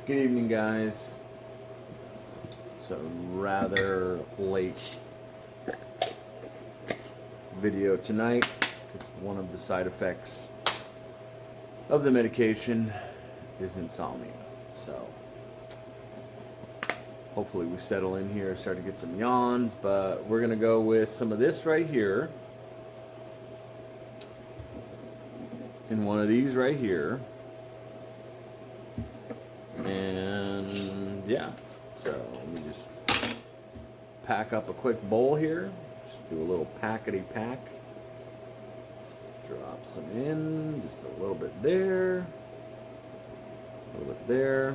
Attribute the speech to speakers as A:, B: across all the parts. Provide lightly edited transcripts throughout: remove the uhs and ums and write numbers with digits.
A: Good evening, guys. It's a rather late video tonight because one of the side effects of the medication is insomnia. So hopefully we settle in here, start to get some yawns, but we're going to go with some of this right here and one of these right here. And yeah, so let me just pack up a quick bowl here. Just do a little packety pack. Just drop some in, just a little bit there, a little bit there.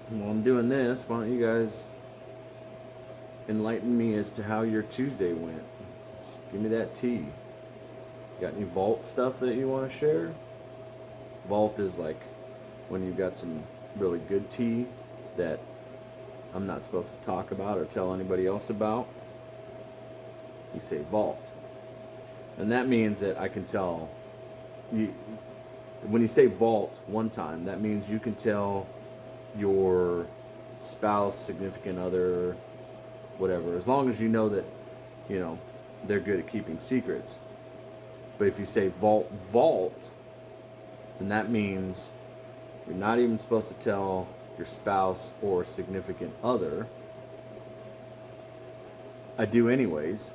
A: And while I'm doing this, why don't you guys enlighten me as to how your Tuesday went? Just give me that tea. Got any vault stuff that you want to share? Vault is like when you've got some really good tea that I'm not supposed to talk about or tell anybody else about. You say vault. And that means that I can tell you, when you say vault one time, that means you can tell your spouse, significant other, whatever, as long as you know that, you know, they're good at keeping secrets. But if you say vault, then that means you're not even supposed to tell your spouse or significant other. I do anyways.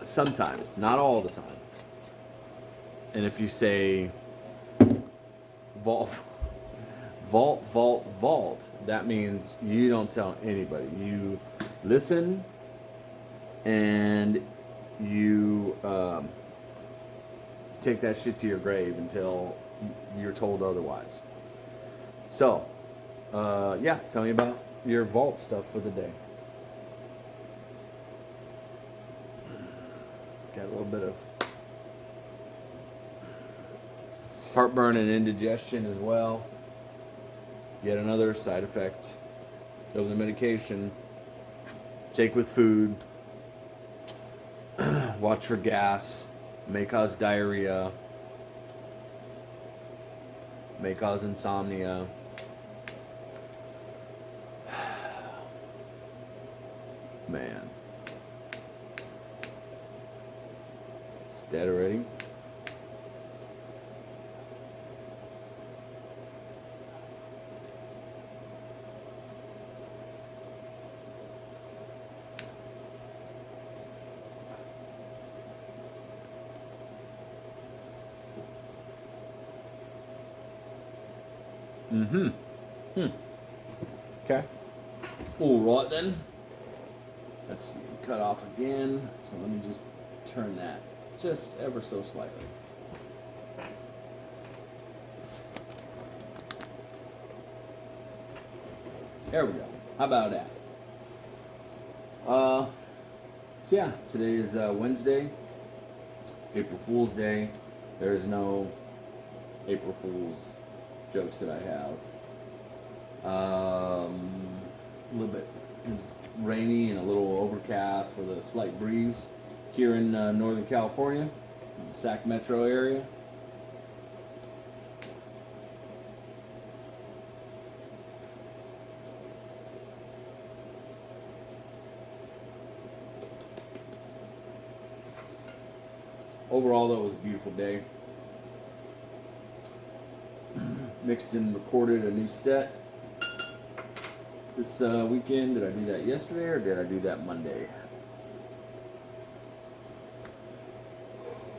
A: Sometimes, not all the time. And if you say vault, that means you don't tell anybody. You listen and you take that shit to your grave until you're told otherwise. So, yeah, tell me about your vault stuff for the day. Got a little bit of heartburn and indigestion as well. Yet another side effect of the medication. Take with food. Watch for gas. May cause diarrhea. May cause insomnia. Man. It's dead already. Okay. All right then. Let's cut off again. So let me just turn that just ever so slightly. There we go. How about that? So yeah, today is Wednesday, April Fool's Day. There's no April Fool's jokes that I have. A little bit, it was rainy and a little overcast with a slight breeze here in Northern California, in the Sac Metro area. Overall, though, it was a beautiful day. Mixed and recorded a new set this weekend. Did I do that yesterday or did I do that Monday?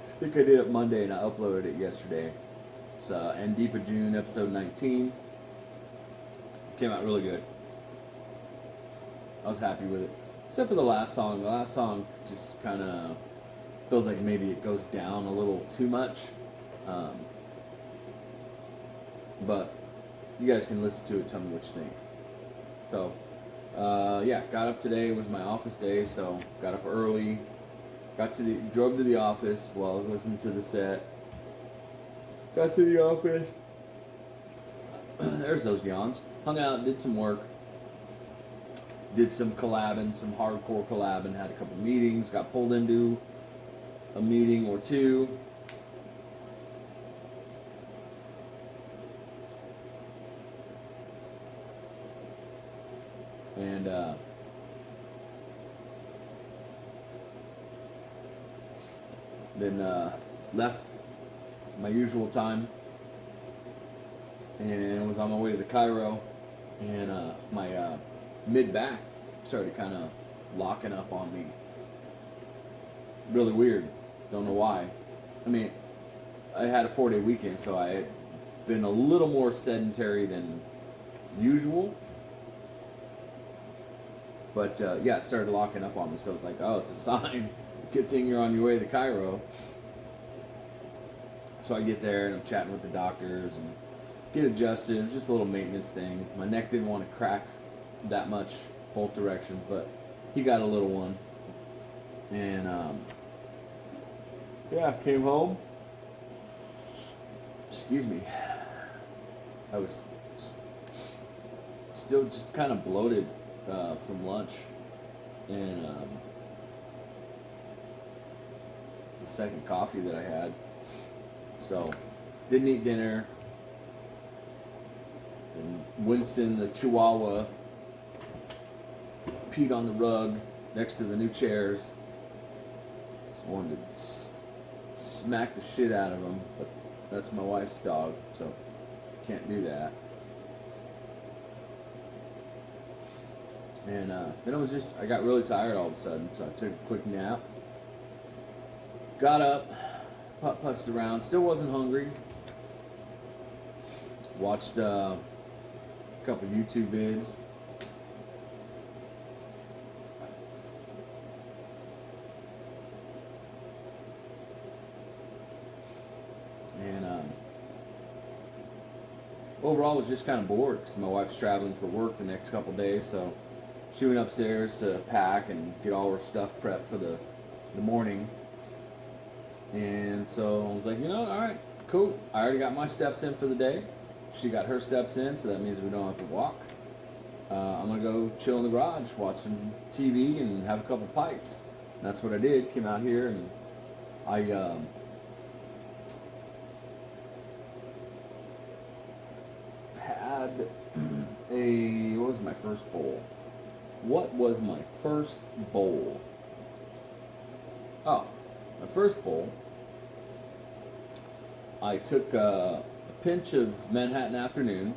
A: I think I did it Monday and I uploaded it yesterday. It's And Deepa June, episode 19. Came out really good. I was happy with it. Except for the last song. The last song just kind of feels like maybe it goes down a little too much. But you guys can listen to it, tell me what you think. So, yeah, got up today. It was my office day, so got up early. Drove to the office while I was listening to the set. Got to the office. There's those yawns. Hung out, did some work. Did some collabing, some hardcore collabing. Had a couple meetings. Got pulled into a meeting or two. And then left my usual time and was on my way to the Cairo, and my mid back started kind of locking up on me. Really weird. Don't know why. I mean, I had a 4-day weekend, so I had been a little more sedentary than usual. But yeah, it started locking up on me, so I was like, oh, it's a sign. Good thing you're on your way to Cairo. So I get there and I'm chatting with the doctors and get adjusted. It was just a little maintenance thing. My neck didn't want to crack that much both directions, but he got a little one. And yeah, came home. Excuse me. I was still just kind of bloated from lunch, and the second coffee that I had. So, didn't eat dinner. And Winston, the Chihuahua, peed on the rug next to the new chairs. Just wanted to smack the shit out of him, but that's my wife's dog, so can't do that. And then I got really tired all of a sudden, so I took a quick nap. Got up, putt-putzed around, still wasn't hungry. Watched a couple YouTube vids. And overall, was just kind of bored because my wife's traveling for work the next couple days, so she went upstairs to pack and get all her stuff prepped for the morning. And so I was like, all right, cool. I already got my steps in for the day. She got her steps in, so that means we don't have to walk. I'm going to go chill in the garage, watch some TV, and have a couple pipes. And that's what I did. Came out here, and I had what was my first bowl? What was my first bowl? Oh, my first bowl, I took a pinch of Manhattan Afternoon,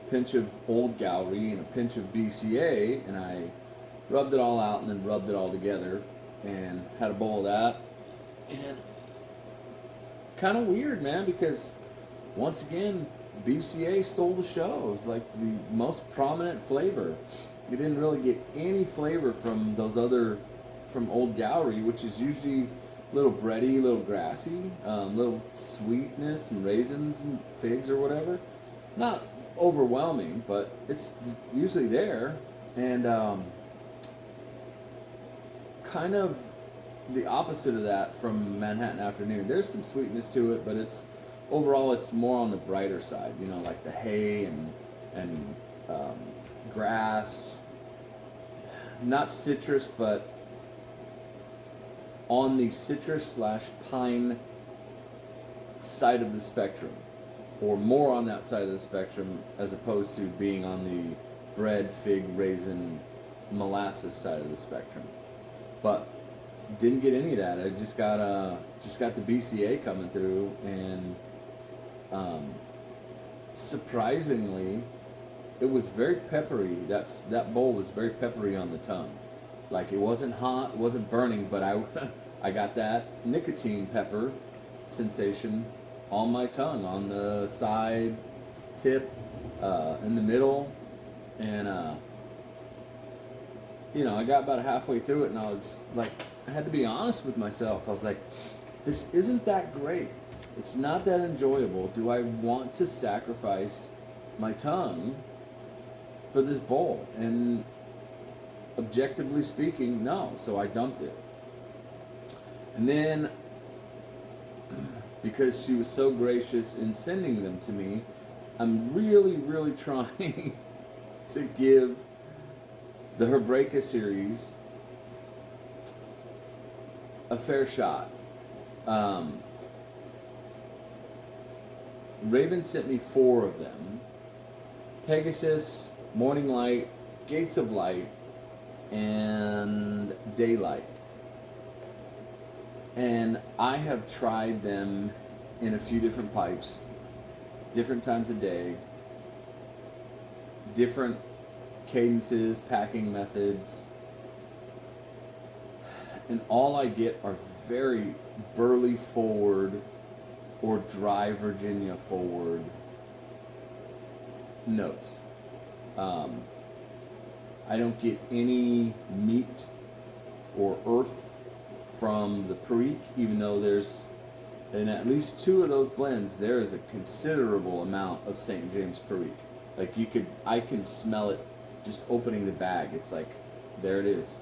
A: a pinch of Old Gallery, and a pinch of BCA, and I rubbed it all out and then rubbed it all together and had a bowl of that. And it's kind of weird, man, because once again, BCA stole the show. It was like the most prominent flavor. You didn't really get any flavor from from Old Gallery, which is usually a little bready, a little grassy, little sweetness and raisins and figs or whatever. Not overwhelming, but it's usually there. And kind of the opposite of that from Manhattan Afternoon. There's some sweetness to it, but overall it's more on the brighter side, like the hay and grass, not citrus, but on the citrus / pine side of the spectrum, or more on that side of the spectrum as opposed to being on the bread, fig, raisin, molasses side of the spectrum. But didn't get any of that. I just got the BCA coming through, and surprisingly, it was very peppery. That bowl was very peppery on the tongue. Like, it wasn't hot, it wasn't burning, but I got that nicotine pepper sensation on my tongue, on the side, tip, in the middle, and I got about halfway through it, and I was like, I had to be honest with myself. I was like, this isn't that great. It's not that enjoyable. Do I want to sacrifice my tongue for this bowl? And objectively speaking, no. So I dumped it. And then, because she was so gracious in sending them to me, I'm really, really trying to give the Hebraica series a fair shot. Raven sent me 4 of them: Pegasus, Morning Light, Gates of Light and Daylight. And I have tried them in a few different pipes, different times of day, different cadences, packing methods, and all I get are very burly forward or dry Virginia forward notes. I don't get any meat or earth from the Perique, even though there's, in at least two of those blends, there is a considerable amount of St. James Perique. Like I can smell it just opening the bag. It's like, there it is.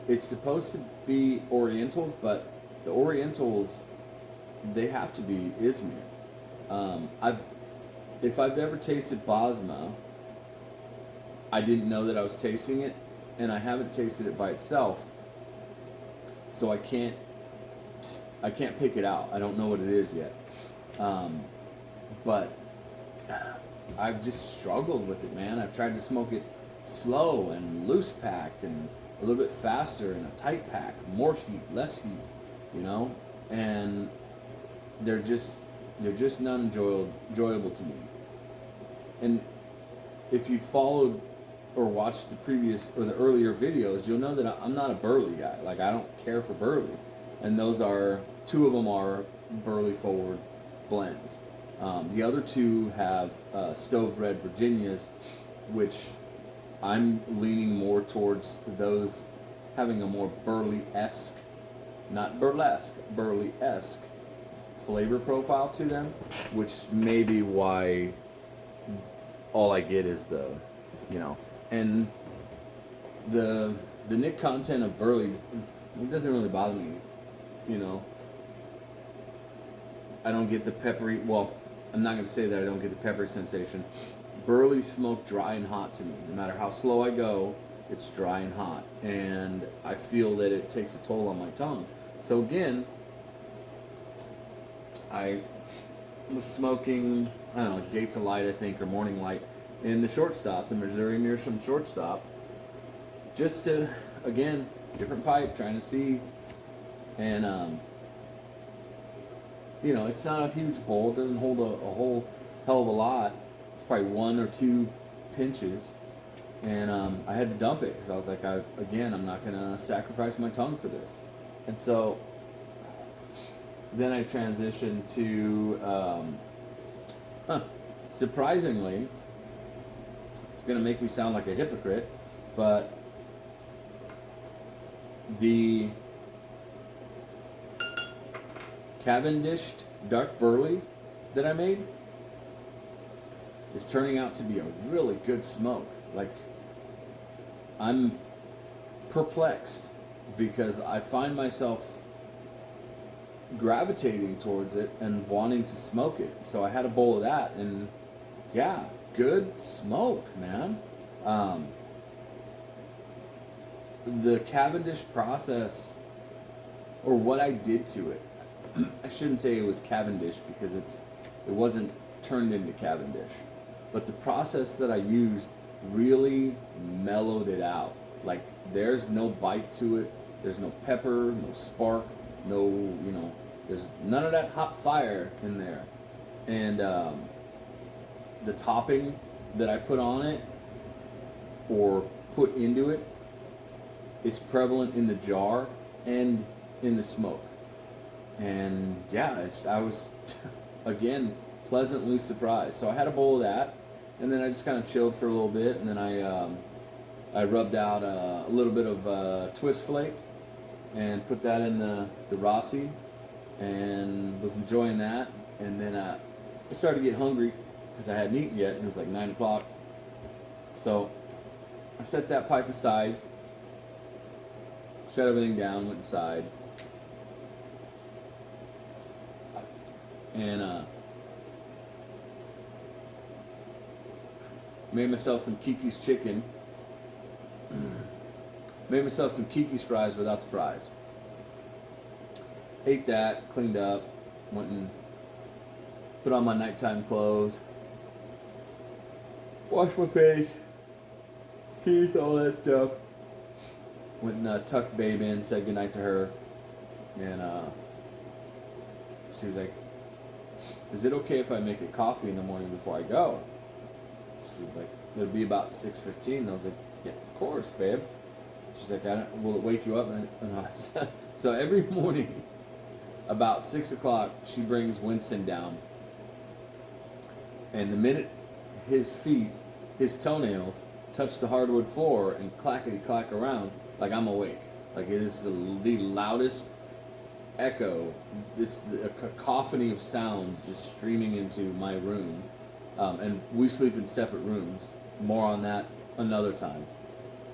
A: It's supposed to be Orientals, but the Orientals, they have to be Izmir. If I've ever tasted Basma, I didn't know that I was tasting it, and I haven't tasted it by itself, so I can't pick it out. I don't know what it is yet, but I've just struggled with it, man. I've tried to smoke it slow and loose packed and a little bit faster in a tight pack, more heat, less heat, and they're just not enjoyable to me. And if you followed or watched the previous or the earlier videos, you'll know that I'm not a burly guy. Like, I don't care for burly, and two of them are burly forward blends. The other two have stove red Virginias, which I'm leaning more towards those having a more burly-esque, not burlesque, burly-esque flavor profile to them, which may be why all I get is and the nic content of burly, it doesn't really bother me, I don't get the peppery, well, I'm not going to say that I don't get the peppery sensation. Burly smoke dry and hot to me. No matter how slow I go, it's dry and hot. And I feel that it takes a toll on my tongue. So again, I was smoking, I don't know, Gates of Light, I think, or Morning Light, in the shortstop, the Missouri Meerschaum shortstop, just to, again, different pipe, trying to see. And, it's not a huge bowl. It doesn't hold a whole hell of a lot. It's probably one or two pinches. And I had to dump it because I was like, I'm not going to sacrifice my tongue for this. And so then I transitioned to, surprisingly, it's going to make me sound like a hypocrite, but the Cavendished Dark Burley that I made is turning out to be a really good smoke. Like, I'm perplexed because I find myself gravitating towards it and wanting to smoke it. So I had a bowl of that, and yeah, good smoke, man. The Cavendish process, or what I did to it, I shouldn't say it was Cavendish because it wasn't turned into Cavendish, but the process that I used really mellowed it out. Like, there's no bite to it, there's no pepper, no spark, no, there's none of that hot fire in there. And the topping that I put on it or put into it, it's prevalent in the jar and in the smoke. And yeah, I was, again, pleasantly surprised. So I had a bowl of that, and then I just kind of chilled for a little bit, and then I rubbed out a little bit of Twist Flake and put that in the Rossi, and was enjoying that. And then I started to get hungry because I hadn't eaten yet, and it was like 9 o'clock. So I set that pipe aside, shut everything down, went inside, and made myself some Kiki's chicken. Made myself some Kiki's fries without the fries. Ate that, cleaned up, went and put on my nighttime clothes. wash my face, teeth, all that stuff. Went and tucked babe in, said goodnight to her, and she was like, "Is it okay if I make a coffee in the morning before I go?" She was like, "It'll be about 6:15." And I was like, "Yeah, of course, babe." She's like, "Will it wake you up?" And I said, so every morning, about 6 o'clock, she brings Winston down, and the minute his feet, his toenails, touch the hardwood floor and clackety clack around, like I'm awake. Like it is the loudest echo. It's a cacophony of sounds just streaming into my room. And we sleep in separate rooms. More on that another time.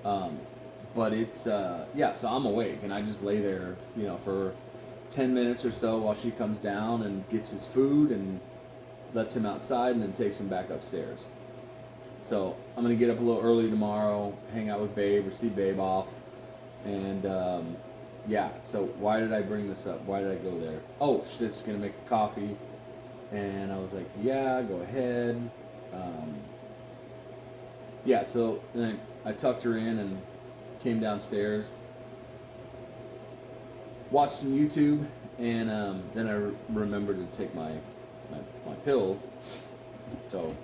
A: But it's, yeah, so I'm awake and I just lay there, for 10 minutes or so while she comes down and gets his food and lets him outside and then takes him back upstairs. So I'm going to get up a little early tomorrow, hang out with babe or see babe off. And, yeah, so why did I bring this up? Why did I go there? Oh, she's going to make a coffee. And I was like, yeah, go ahead. Yeah, so then I tucked her in and came downstairs, watched some YouTube, and then I remembered to take my pills. So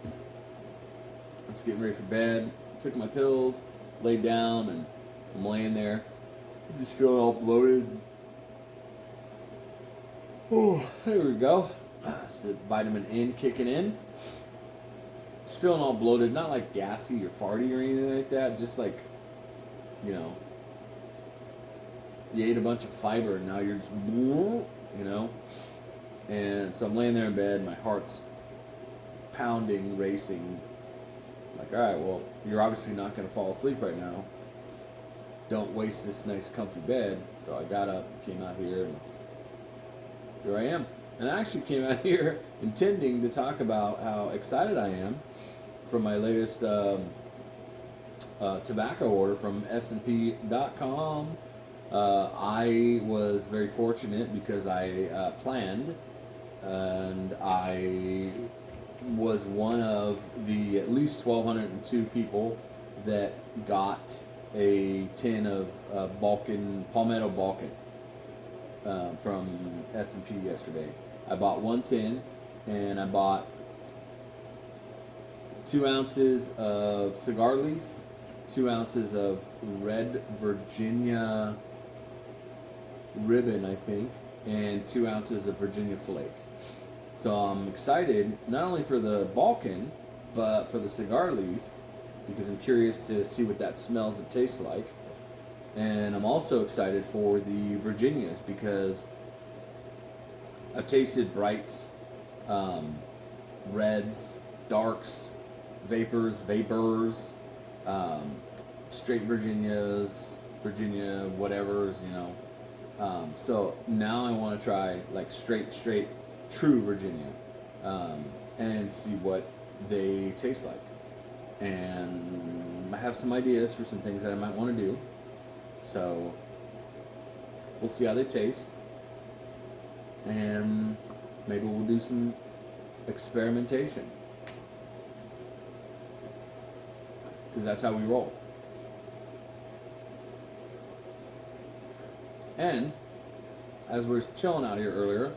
A: I was getting ready for bed, took my pills, laid down, and I'm laying there, just feeling all bloated. Oh, there we go. It's the vitamin N kicking in. Just feeling all bloated, not like gassy or farty or anything like that, just like, you ate a bunch of fiber and now you're just, And so I'm laying there in bed, my heart's pounding, racing. Like, all right, well, you're obviously not going to fall asleep right now. Don't waste this nice comfy bed. So I got up, came out here, and here I am. And I actually came out here intending to talk about how excited I am from my latest tobacco order from S&P.com. I was very fortunate because I planned, and I was one of the at least 1,202 people that got a tin of Palmetto Balkan from S&P yesterday. I bought one tin, and I bought 2 ounces of cigar leaf, 2 ounces of red Virginia ribbon, I think, and 2 ounces of Virginia flake. So I'm excited not only for the Balkan, but for the cigar leaf, because I'm curious to see what that smells and tastes like. And I'm also excited for the Virginias because I've tasted brights, reds, darks, vapors, straight Virginia, whatever's, so now I want to try like straight, true Virginia, and see what they taste like. And I have some ideas for some things that I might want to do. So we'll see how they taste. And maybe we'll do some experimentation. Because that's how we roll. And as we're chilling out here earlier,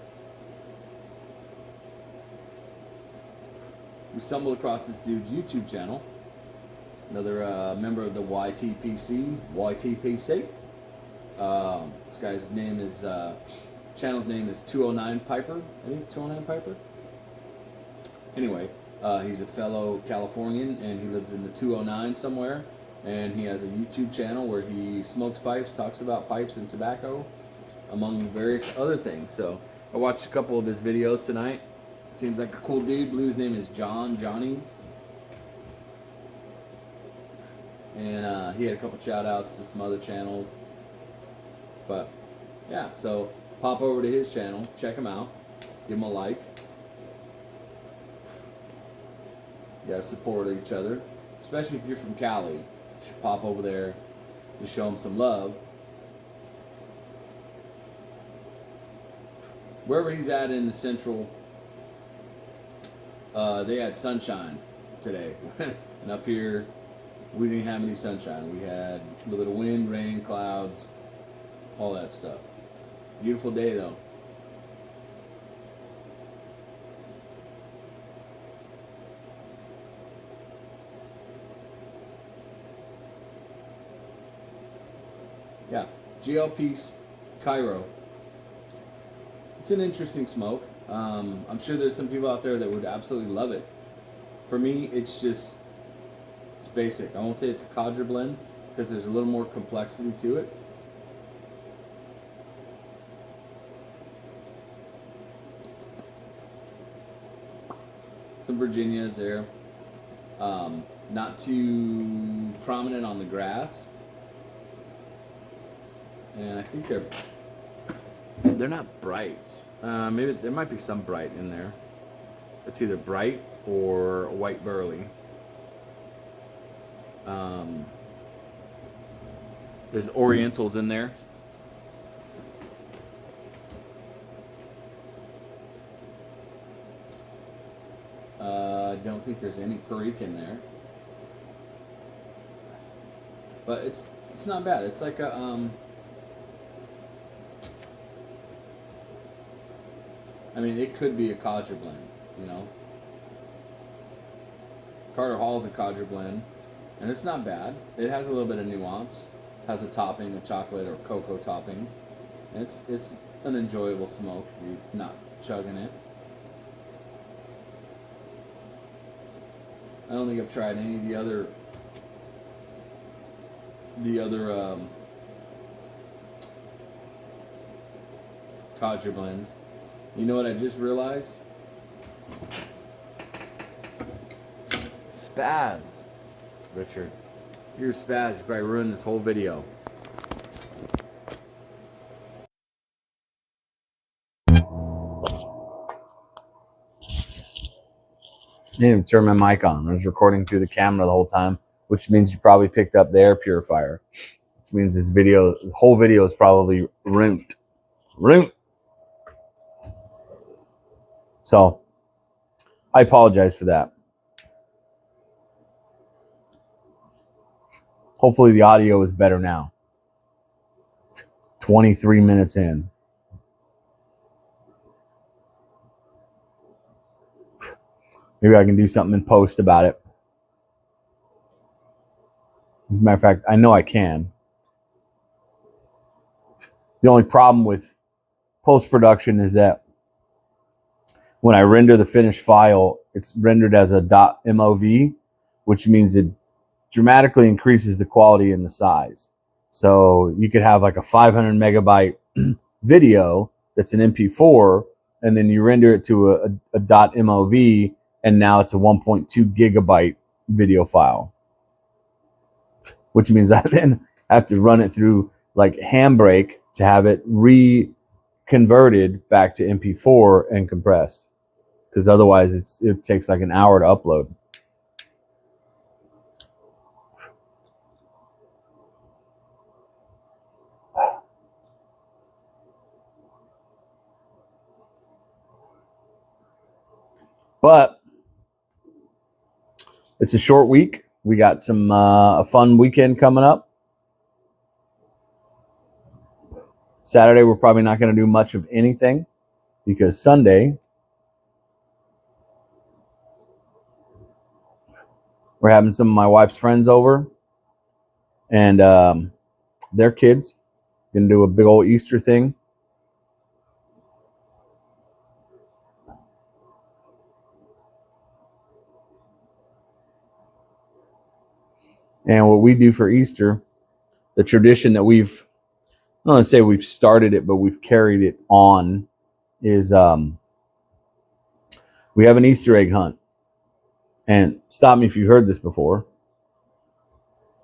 A: we stumbled across this dude's YouTube channel. Another member of the ytpc. This guy's name is, channel's name is 209 Piper. I think 209 Piper. Anyway, he's a fellow Californian and he lives in the 209 somewhere. And he has a YouTube channel where he smokes pipes, talks about pipes and tobacco, among various other things. So I watched a couple of his videos tonight. Seems like a cool dude. I believe his name is Johnny. And he had a couple shout outs to some other channels. But yeah, so pop over to his channel, check him out, give him a like. You gotta support each other, especially if you're from Cali. You should pop over there to show him some love. Wherever he's at in the central, they had sunshine today. And up here, we didn't have any sunshine. We had a little bit of wind, rain, clouds, all that stuff. Beautiful day though. Yeah, GL Peace, Cairo. It's an interesting smoke. I'm sure there's some people out there that would absolutely love it. For me, it's basic. I won't say it's a codger blend because there's a little more complexity to it. Some Virginias there. Not too prominent on the grass. And I think they're not bright. Maybe there might be some bright in there. It's either bright or white burley. There's orientals in there. I don't think there's any Perique in there. But it's not bad. It's like a I mean, it could be a codger blend, you know. Carter Hall's a codger blend, and it's not bad. It has a little bit of nuance. Has a topping, a chocolate or cocoa topping. It's an enjoyable smoke. You're not chugging it. I don't think I've tried any of the other codger blends. You know what I just realized? Spaz. Richard, you're spaz. You probably ruined this whole video. I didn't even turn my mic on. I was recording through the camera the whole time, which means you probably picked up the air purifier. Which means this whole video is probably ruined. So, I apologize for that. Hopefully the audio is better now. 23 minutes in. Maybe I can do something in post about it. As a matter of fact, I know I can. The only problem with post-production is that when I render the finished file, it's rendered as a .mov, which means it dramatically increases the quality and the size. So you could have like a 500 megabyte video that's an MP4, and then you render it to a .mov, and now it's a 1.2 gigabyte video file, which means I then have to run it through like Handbrake to have it reconverted back to MP4 and compressed, because otherwise it takes like an hour to upload. But it's a short week. We got some a fun weekend coming up. Saturday, we're probably not going to do much of anything because Sunday, we're having some of my wife's friends over and their kids. Going to do a big old Easter thing. And what we do for Easter, the tradition that I don't want to say we've started it, but we've carried it on, is we have an Easter egg hunt. And stop me if you've heard this before.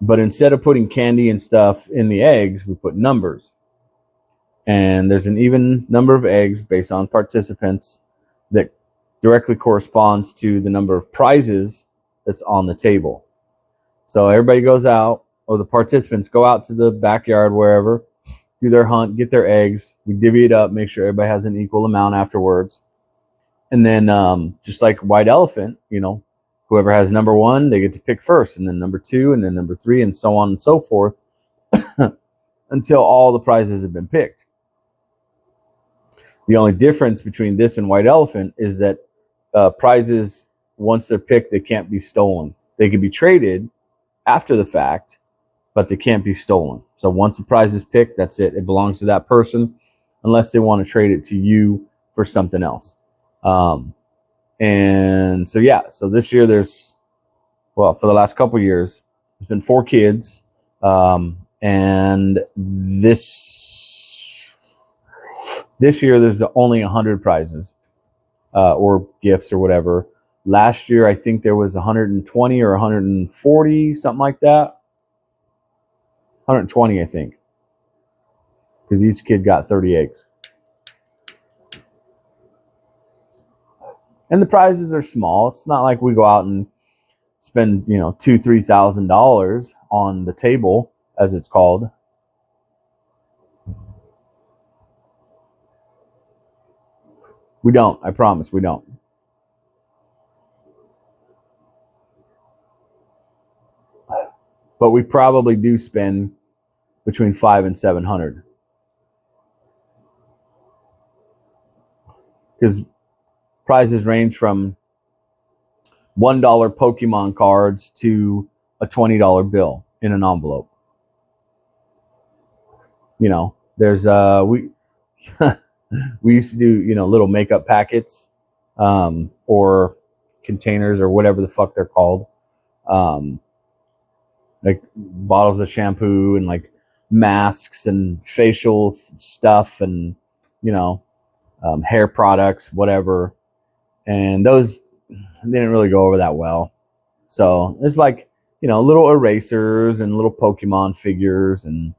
A: But instead of putting candy and stuff in the eggs, we put numbers. And there's an even number of eggs based on participants that directly corresponds to the number of prizes that's on the table. So everybody goes out, or the participants go out to the backyard, wherever, do their hunt, get their eggs. We divvy it up, make sure everybody has an equal amount afterwards. And then just like White Elephant, you know, Whoever has number one, they get to pick first, and then number two, and then number three, and so on and so forth until all the prizes have been picked. The only difference between this and White Elephant is that prizes, once they're picked, they can't be stolen. They can be traded after the fact, but they can't be stolen. So once the prize is picked, that's it. It belongs to that person unless they want to trade it to you for something else. And so, yeah, so this year for the last couple years, there's been 4 kids. And this year, there's only 100 prizes or gifts or whatever. Last year, I think there was 120 or 140, something like that. 120, I think, because each kid got 30 eggs. And the prizes are small. It's not like we go out and spend, $2,000-$3,000 on the table, as it's called. We don't. I promise we don't. But we probably do spend between $500 and $700. Because prizes range from $1 Pokemon cards to a $20 bill in an envelope. There's we used to do little makeup packets or containers or whatever the fuck they're called, like bottles of shampoo and like masks and facial stuff and hair products, whatever. And those didn't really go over that well. So there's like, little erasers and little Pokemon figures and,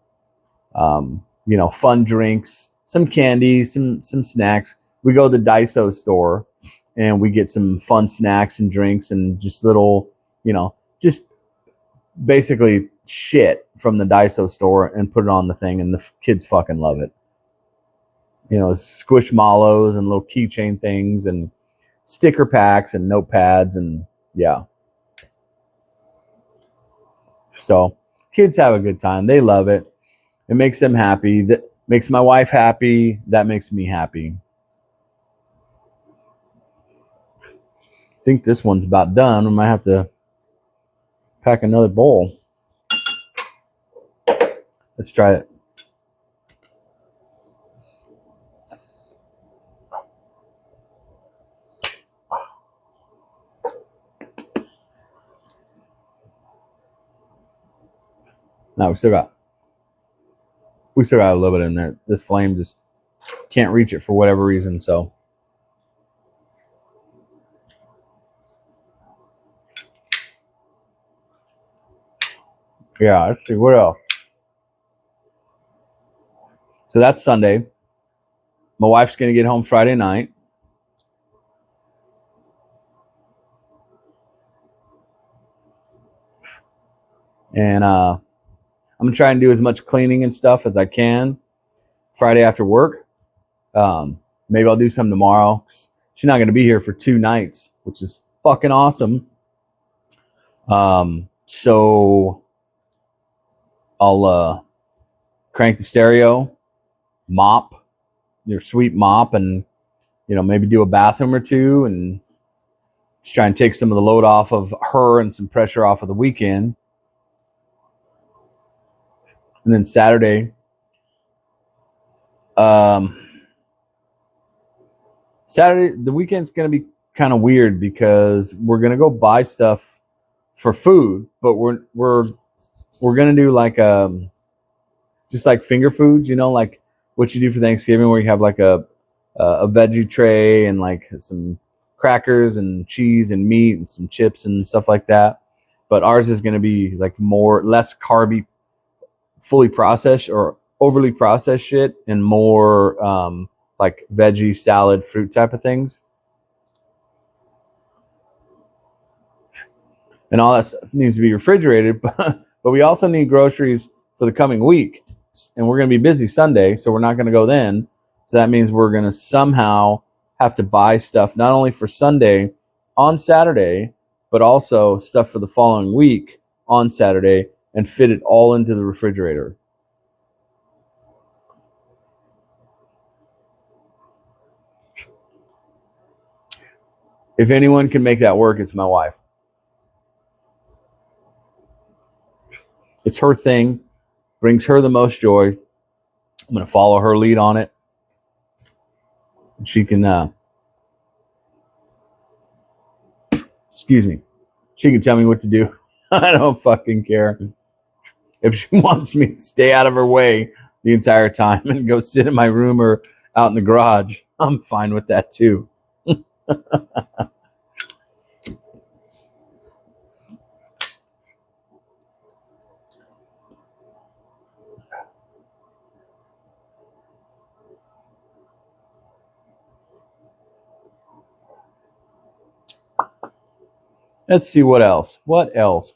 A: fun drinks, some candy, some snacks. We go to the Daiso store and we get some fun snacks and drinks and just little, just basically shit from the Daiso store and put it on the thing, and the kids fucking love it. Squishmallows and little keychain things and sticker packs and notepads, and yeah. So kids have a good time. They love it. It makes them happy. That makes my wife happy. That makes me happy. I think this one's about done. I might have to pack another bowl. Let's try it. No, we still got a little bit in there. This flame just can't reach it for whatever reason. So yeah, let's see what else. So that's Sunday. My wife's gonna get home Friday night. And I'm gonna try and do as much cleaning and stuff as I can Friday after work. Maybe I'll do some tomorrow. She's not gonna be here for 2 nights, which is fucking awesome. So I'll crank the stereo, mop, your sweet mop, and maybe do a bathroom or two, and just try and take some of the load off of her and some pressure off of the weekend. And then Saturday, the weekend's gonna be kind of weird because we're gonna go buy stuff for food, but we're gonna do like just like finger foods, like what you do for Thanksgiving, where you have like a veggie tray and like some crackers and cheese and meat and some chips and stuff like that. But ours is gonna be like less carby, fully processed or overly processed shit, and more like veggie, salad, fruit type of things. And all that stuff needs to be refrigerated, but we also need groceries for the coming week. And we're going to be busy Sunday, so we're not going to go then. So that means we're going to somehow have to buy stuff not only for Sunday, on Saturday, but also stuff for the following week on Saturday and fit it all into the refrigerator. If anyone can make that work, it's my wife. It's her thing, brings her the most joy. I'm going to follow her lead on it. She can, excuse me, she can tell me what to do. I don't fucking care. If she wants me to stay out of her way the entire time and go sit in my room or out in the garage, I'm fine with that too. Let's see what else. What else?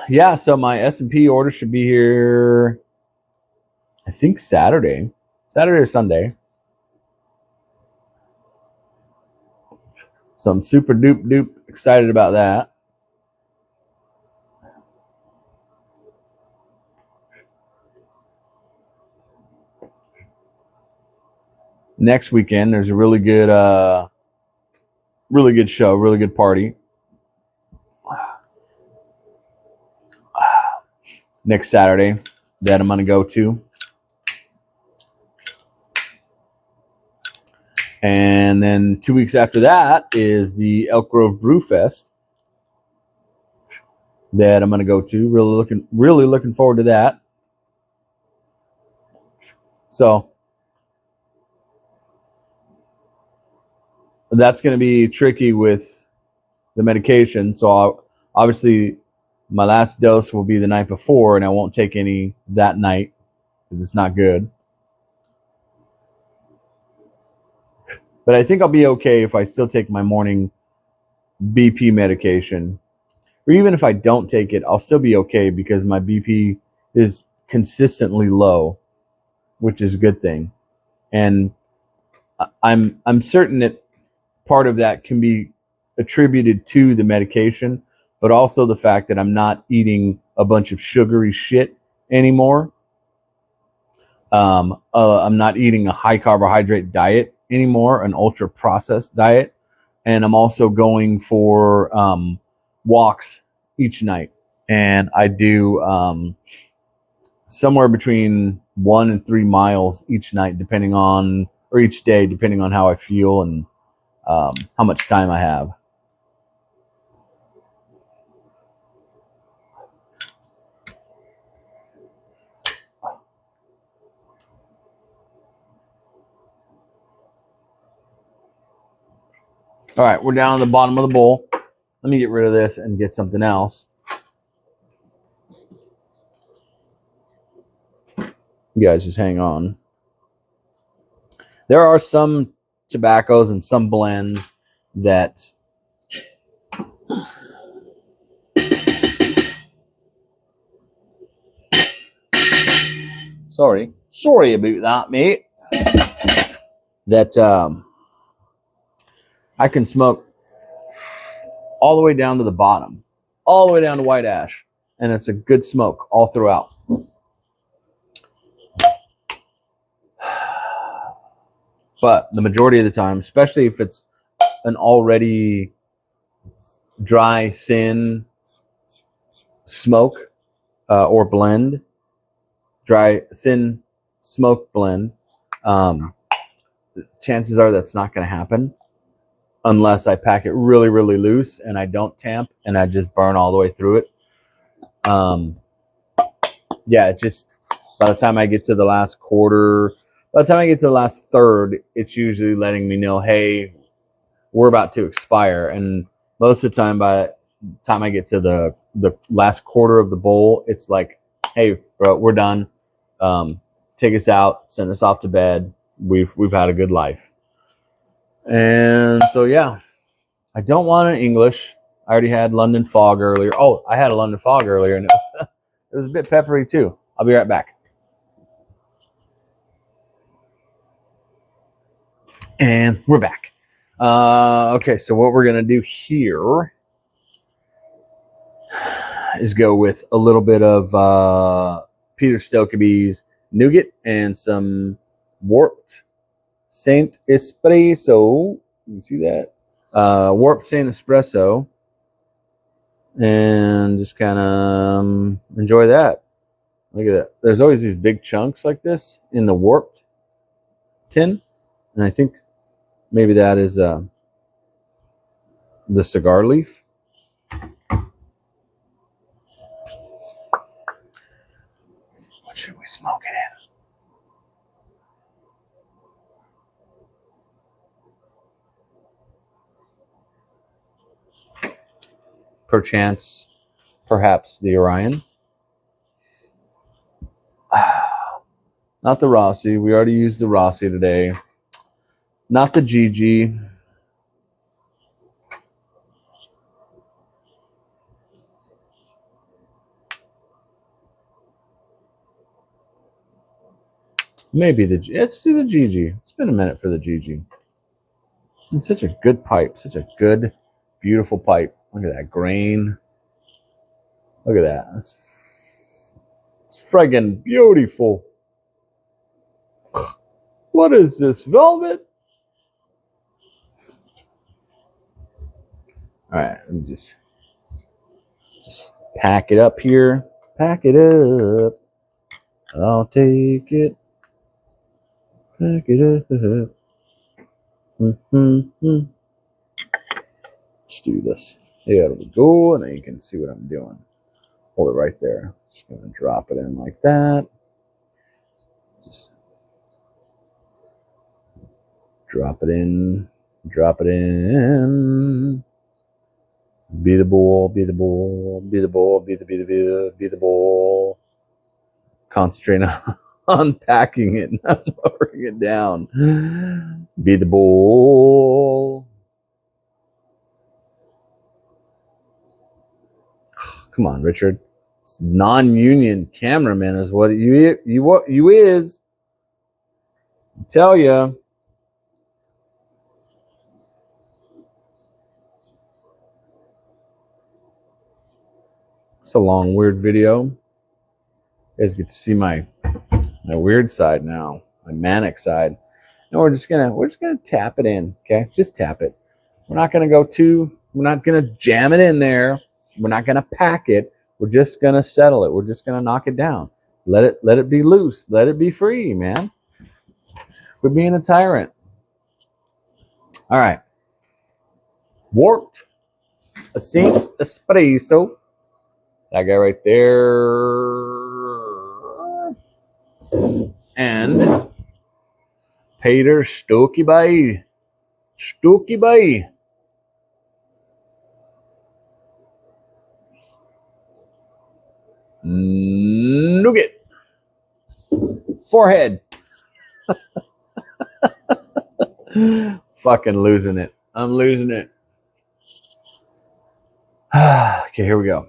A: Yeah, so my S&P order should be here, I think Saturday or Sunday. So I'm super dupe excited about that. Next weekend, there's a really good show, really good party. Next Saturday that I'm going to go to. And then 2 weeks after that is the Elk Grove Brew Fest that I'm going to go to. Really looking forward to that. So that's going to be tricky with the medication. So obviously my last dose will be the night before, and I won't take any that night because it's not good. But I think I'll be okay if I still take my morning BP medication. Or even if I don't take it, I'll still be okay because my BP is consistently low, which is a good thing. And I'm certain that part of that can be attributed to the medication, but also the fact that I'm not eating a bunch of sugary shit anymore. I'm not eating a high carbohydrate diet anymore, an ultra processed diet. And I'm also going for walks each night. And I do somewhere between 1 and 3 miles each night, or each day, depending on how I feel and how much time I have. All right, we're down at the bottom of the bowl. Let me get rid of this and get something else. You guys just hang on. There are some tobaccos and some blends that sorry about that, mate. That I can smoke all the way down to the bottom, all the way down to white ash, and it's a good smoke all throughout. But the majority of the time, especially if it's an already dry, thin smoke or blend, dry, thin smoke blend, chances are that's not going to happen unless I pack it really, really loose and I don't tamp and I just burn all the way through it. Yeah, it just, by the time I get to the last quarter, by the time I get to the last third, it's usually letting me know, hey, we're about to expire. And most of the time, by the time I get to the last quarter of the bowl, it's like, hey, bro, we're done. Take us out, send us off to bed. We've had a good life. And so, yeah, I don't want an English. I already had London Fog earlier. Oh, I had a London Fog earlier, and it was a bit peppery too. I'll be right back. And we're back. Okay, so what we're going to do here is go with a little bit of Peter Stokeby's nougat and some warped Saint Espresso. You see that? Warped Saint Espresso. And just kind of enjoy that. Look at that. There's always these big chunks like this in the warped tin. And I think maybe that is the cigar leaf. What should we smoke it in? Perchance, perhaps the Orion. Not the Rossi. We already used the Rossi today. Not the GG. Maybe let's do the GG. It's been a minute for the GG. It's such a good pipe. Such a good, beautiful pipe. Look at that grain. Look at that. It's friggin' beautiful. What is this, velvet? All right, let me just pack it up here. Pack it up. I'll take it. Pack it up. Let's do this. There we go. And then you can see what I'm doing. Hold it right there. Just going to drop it in like that. Just drop it in. Drop it in. Be the ball, be the ball, be the ball, be the ball. Concentrate on packing it, not lowering it down. Be the ball. Come on, Richard. It's non-union cameraman is what you is. I tell you. It's a long, weird video. You guys get to see my weird side now, my manic side. And we're just gonna tap it in, okay? Just tap it. We're not gonna jam it in there. We're not gonna pack it. We're just gonna settle it. We're just gonna knock it down. Let it be loose. Let it be free, man. Quit being a tyrant. All right. Warped a Saint Espresso. That guy right there. And Peter Stokeby. Stokeby. Nougat. Forehead. Fucking losing it. I'm losing it. Okay, here we go.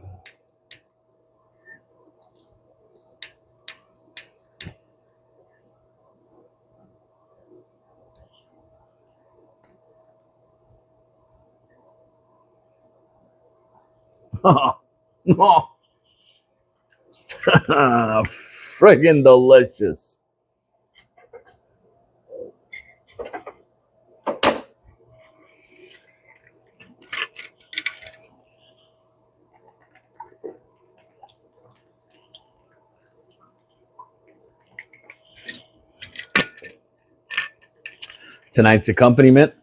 A: Oh, friggin' delicious. Tonight's accompaniment.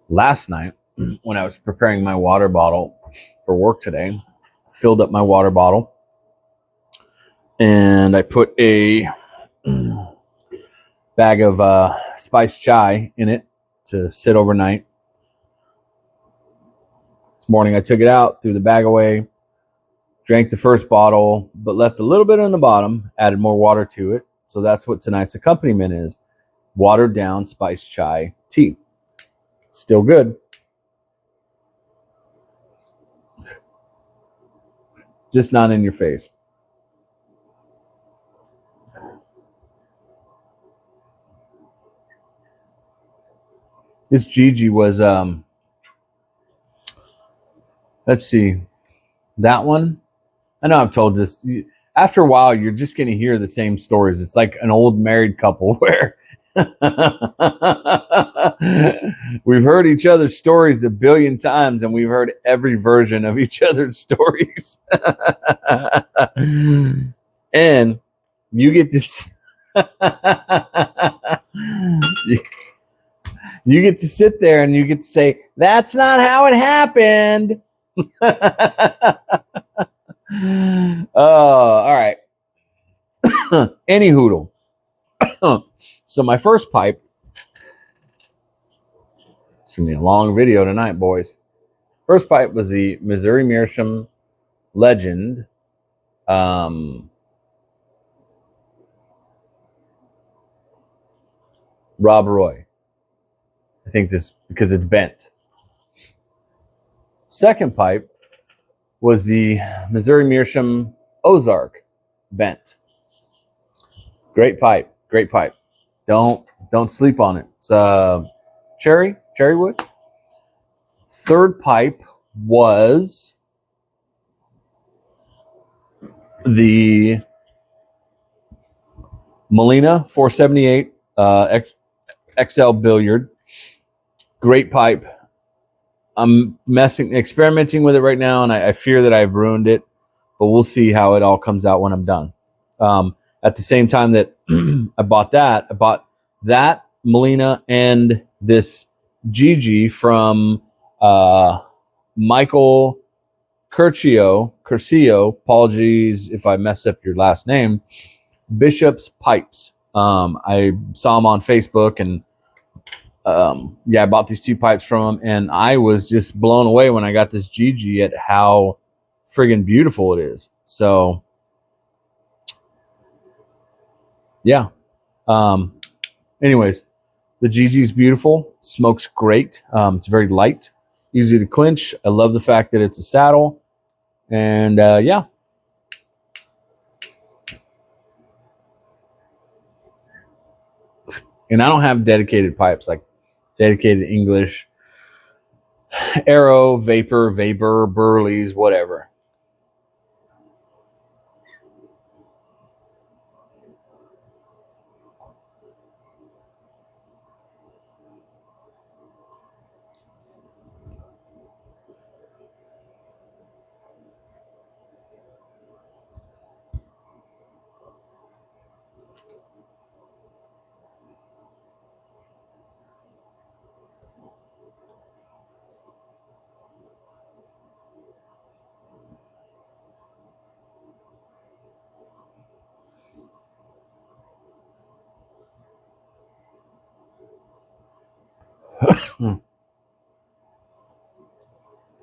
A: Last night, when I was preparing my water bottle for work today, filled up my water bottle and I put a bag of spiced chai in it to sit overnight. This morning I took it out, threw the bag away, drank the first bottle, but left a little bit on the bottom, added more water to it. So that's what tonight's accompaniment is. Watered down spiced chai tea. Still good. Just not in your face. This Gigi was let's see, that one. I know I've told this. After a while, you're just going to hear the same stories. It's like an old married couple where we've heard each other's stories a billion times, and we've heard every version of each other's stories. And you get to you get to sit there and you get to say, "That's not how it happened." All right. Any hoodle. So my first pipe. It's gonna be a long video tonight, boys. First pipe was the Missouri Meerschaum Legend. Rob Roy. I think this because it's bent. Second pipe was the Missouri Meerschaum Ozark bent. Great pipe. Great pipe. Don't sleep on it. It's cherry wood. Third pipe was the Molina 478 XL Billiard. Great pipe. I'm experimenting with it right now, and I fear that I've ruined it, but we'll see how it all comes out when I'm done. At the same time that I bought that Molina and this Gigi from Michael Curcio. Apologies if I messed up your last name. Bishop's Pipes. I saw him on Facebook, and I bought these two pipes from him, and I was just blown away when I got this Gigi at how friggin' beautiful it is. So yeah. Anyways, the Gigi's beautiful, smokes great. It's very light, easy to clinch. I love the fact that it's a saddle, and yeah. And I don't have dedicated pipes, like dedicated English, Arrow, Vapor, Burleys, whatever.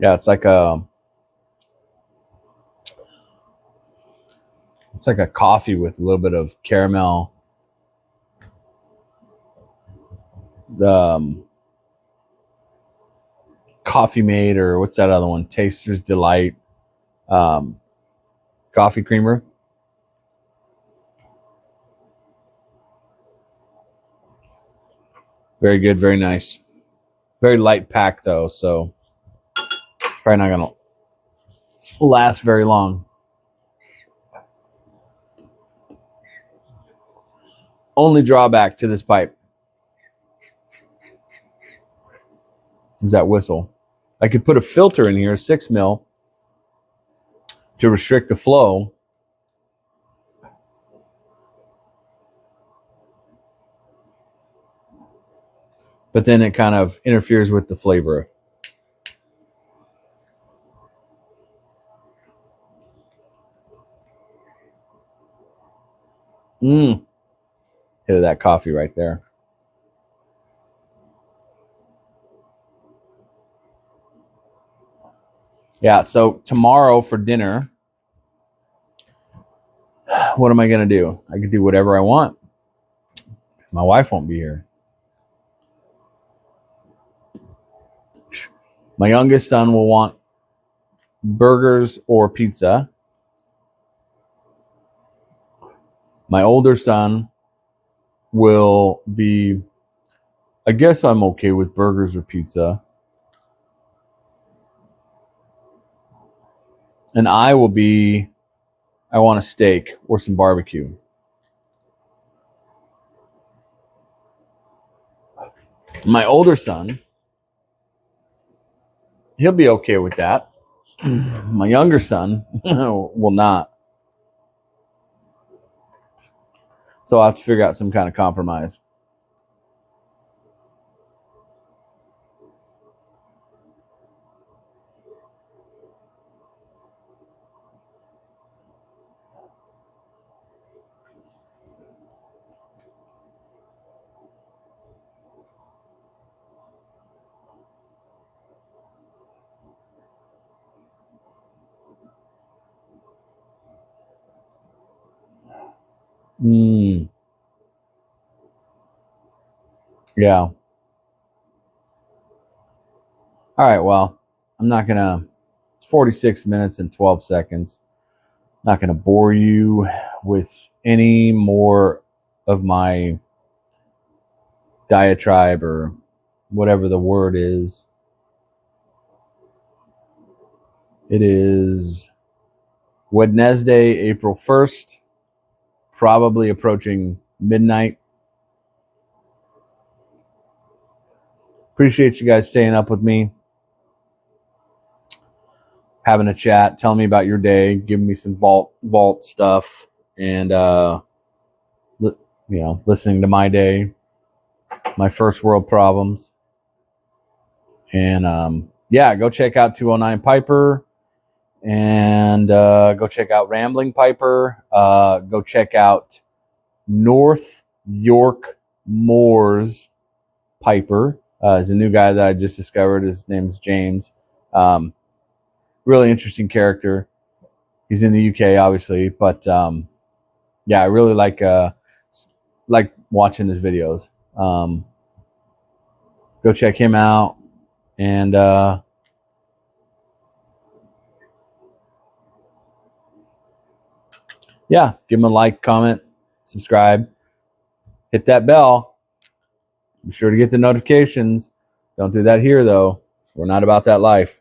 A: Yeah, it's like a coffee with a little bit of caramel. Coffee Mate, or what's that other one? Taster's Delight. Coffee creamer. Very good, very nice. Very light pack though, so probably not gonna last very long. Only drawback to this pipe is that whistle. I could put a filter in here, 6 mil, to restrict the flow. But then it kind of interferes with the flavor. Hit of that coffee right there. Yeah, so tomorrow for dinner, what am I going to do? I can do whatever I want because my wife won't be here. My youngest son will want burgers or pizza. My older son will be I guess I'm okay with burgers or pizza. And I want a steak or some barbecue. My older son, he'll be okay with that. My younger son will not. So I'll have to figure out some kind of compromise. Yeah. All right. Well, I'm not going to, it's 46 minutes and 12 seconds. Not going to bore you with any more of my diatribe or whatever the word is. It is Wednesday, April 1st, probably approaching midnight. Appreciate you guys staying up with me, having a chat, telling me about your day, giving me some vault stuff, and listening to my day, my first world problems. And go check out 209 Piper, and go check out Rambling Piper. Go check out North York Moors Piper. Is a new guy that I just discovered. His name's James. Really interesting character. He's in the UK, obviously, but I really like watching his videos. Go check him out, and give him a like, comment, subscribe, hit that bell. Be sure to get the notifications. Don't do that here, though. We're not about that life.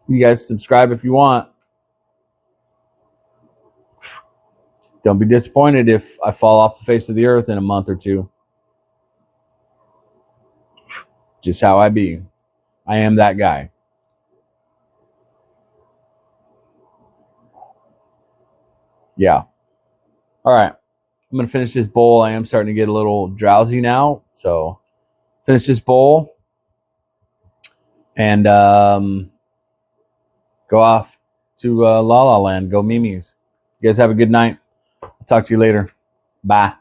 A: You guys subscribe if you want. Don't be disappointed if I fall off the face of the earth in a month or two. Just how I be. I am that guy. Yeah. All right. I'm going to finish this bowl. I am starting to get a little drowsy now. So finish this bowl and go off to La La Land. Go Mimi's. You guys have a good night. I'll talk to you later. Bye.